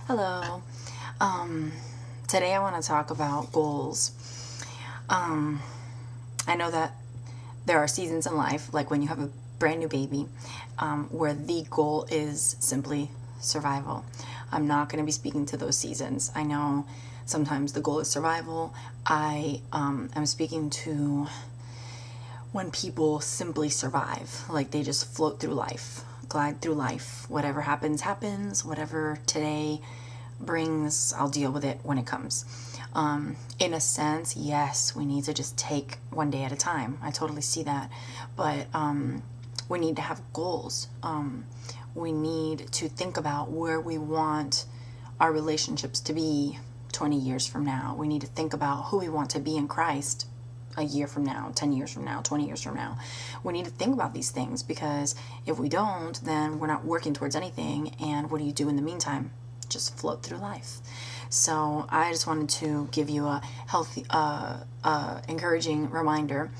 Hello. Today I want to talk about goals. I know that there are seasons in life, like when you have a brand new baby, where the goal is simply survival. I'm not going to be speaking to those seasons. I know sometimes the goal is survival. I am speaking to when people simply survive, like they just float through life, glide through life. Whatever happens, happens. Whatever today brings, I'll deal with it when it comes. In a sense, yes, we need to just take one day at a time. I totally see that. But we need to have goals. We need to think about where we want our relationships to be 20 years from now. We need to think about who we want to be in Christ a year from now, 10 years from now, 20 years from now. We need to think about these things, because if we don't, then we're not working towards anything. And what do you do in the meantime? Just float through life. So I just wanted to give you a healthy, encouraging reminder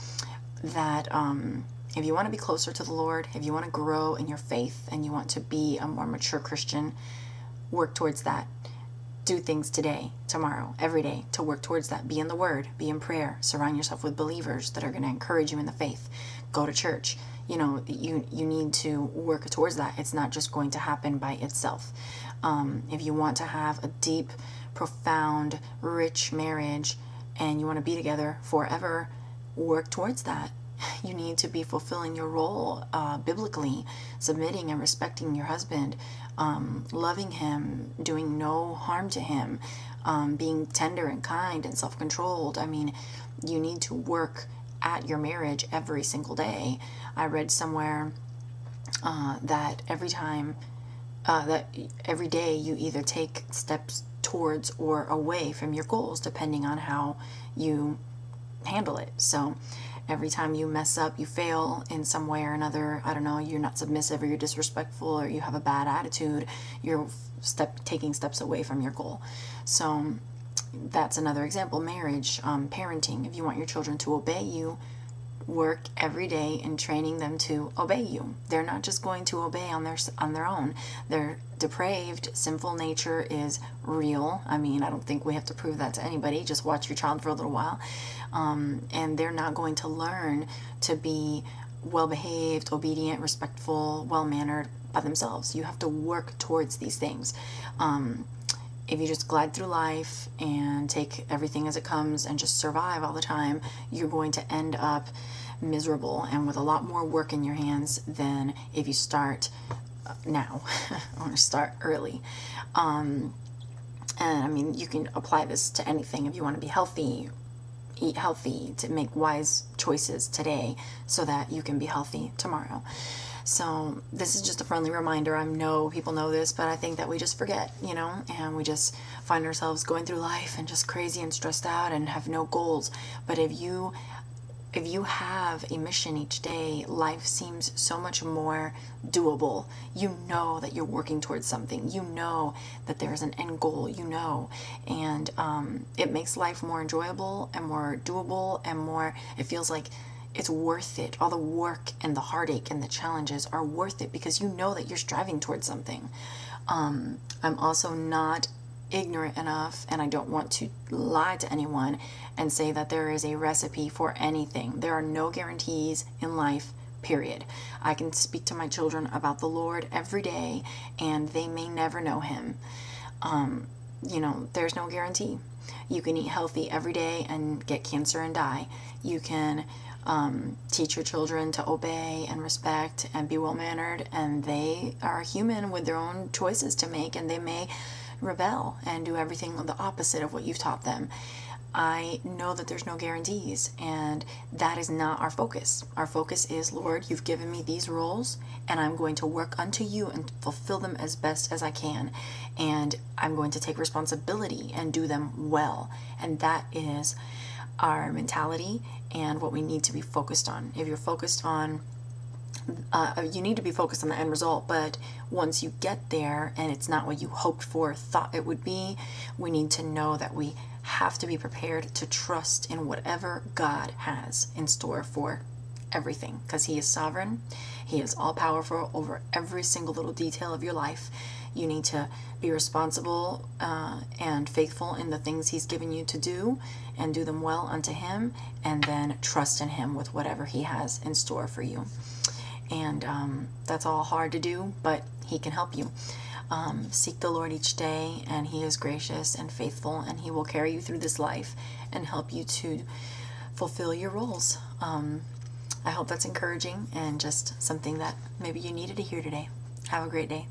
that if you want to be closer to the Lord, if you want to grow in your faith and you want to be a more mature Christian, work towards that. Do things today, tomorrow, every day to work towards that. Be in the Word, be in prayer, surround yourself with believers that are going to encourage you in the faith. Go to church. You know, you need to work towards that. It's not just going to happen by itself. If you want to have a deep, profound, rich marriage and you want to be together forever, work towards that. You need to be fulfilling your role biblically, submitting and respecting your husband, loving him, doing no harm to him, being tender and kind and self-controlled. I mean, you need to work at your marriage every single day. I read somewhere that every day you either take steps towards or away from your goals, depending on how you handle it. So every time you mess up, you fail in some way or another, I don't know, you're not submissive or you're disrespectful or you have a bad attitude, you're taking steps away from your goal. So that's another example. Marriage, parenting. If you want your children to obey you, work every day in training them to obey you. They're not just going to obey on their own. Their depraved, sinful nature is real. I mean, I don't think we have to prove that to anybody. Just watch your child for a little while. And they're not going to learn to be well-behaved, obedient, respectful, well-mannered by themselves. You have to work towards these things. If you just glide through life and take everything as it comes and just survive all the time, you're going to end up miserable and with a lot more work in your hands than if you start now or start early. And I mean, you can apply this to anything. If you want to be healthy, eat healthy, to make wise choices today so that you can be healthy tomorrow. So this is just a friendly reminder. I know people know this, but I think that we just forget, and we just find ourselves going through life and just crazy and stressed out and have no goals. But if you have a mission each day, life seems so much more doable. You know that you're working towards something. You know that there's an end goal, and it makes life more enjoyable and more doable and more, it feels like it's worth it. All the work and the heartache and the challenges are worth it because you know that you're striving towards something. I'm also not ignorant enough, and I don't want to lie to anyone and say that there is a recipe for anything. There are no guarantees in life, period. I can speak to my children about the Lord every day, and they may never know him. There's no guarantee. You can eat healthy every day and get cancer and die. You can teach your children to obey and respect and be well-mannered, and they are human with their own choices to make, and they may rebel and do everything the opposite of what you've taught them. I know that there's no guarantees, and that is not our focus. Our focus is, Lord, you've given me these roles, and I'm going to work unto you and fulfill them as best as I can, and I'm going to take responsibility and do them well. And that is our mentality and what we need to be focused on. If you're focused on you need to be focused on the end result, but once you get there and it's not what you hoped for, thought it would be, we need to know that we have to be prepared to trust in whatever God has in store for everything, because he is sovereign. He is all powerful over every single little detail of your life. You need to be responsible and faithful in the things He's given you to do, and do them well unto Him, and then trust in Him with whatever He has in store for you. And that's all hard to do, but He can help you. Seek the Lord each day, and He is gracious and faithful, and He will carry you through this life and help you to fulfill your roles. I hope that's encouraging and just something that maybe you needed to hear today. Have a great day.